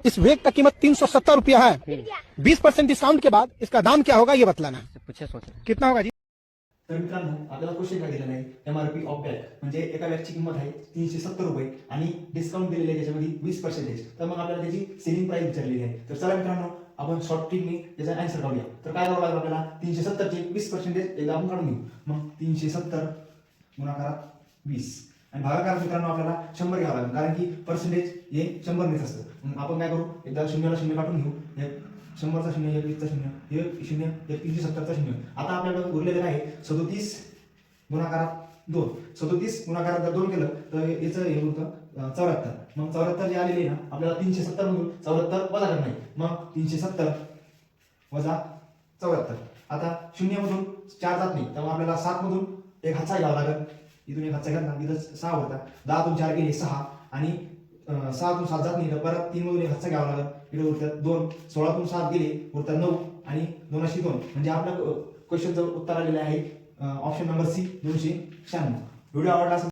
इस वेग का कीमत 370 रुपया है। 20% डिस्काउंट के बाद इसका दाम क्या होगा ये बतलाना है। कितना होगा जी? तर मित्रांनो आपल्याला क्वेश्चन काय दिलेला आहे, एमआरपी ऑफ बॅग म्हणजे एका बॅगची किंमत आहे 370 रुपये आणि डिस्काउंट दिलेले आहे त्याच्यामध्ये 20%. तर मग आपल्याला त्याची सेलिंग प्राइस विचारलेली आहे. तर चला मित्रांनो आपण शॉर्ट ट्रिकने त्याचा आन्सर काढूया. तर काय करावं लागेल आपल्याला 370 चे 20% एकदा आपण काढून घेऊ. मग 370 गुणाकारात 20 आणि भागाकारात मित्रांनो आपल्याला 100 घ्यावं लागेल, कारण की पर्सेंटेज हे 100 नेच असतं. मग आपण काय करू, एकदा शून्याला शून्य काढून घेऊ. 100चा शून्य, 21चा शून्य, 1 शून्य, 370चा शून्य. आता आपल्याकडे उरलेलं आहे 37 गुणाकारात 2. 37 गुणाकारात जर 2 केलं तर याचं हे होतं 74. मग 74 जे आलेले ना आपल्याला 370 मधून 74 वजा करणार आहे. मग 370 वजा 74. आता शून्यामधून 4 जात नाही, त्यामुळे आपल्याला 7 मधून एक हातचा घ्यावा लागेल. इथून एक हातचा घातला, इथं 6 होता. 10 तून 4 गेले 6 आणि 6 तून 7 जात नाही, तर परत 3 मधून एक हातचा घ्यावा लागेल. इकडे उरतात 2. 16 तून 7 गेले, उरतात 9 आणि 2 2. म्हणजे आपल्या क्वेश्चनचं उत्तर आलेलं आहे ऑप्शन नंबर सी 296. व्हिडिओ आवडला असेल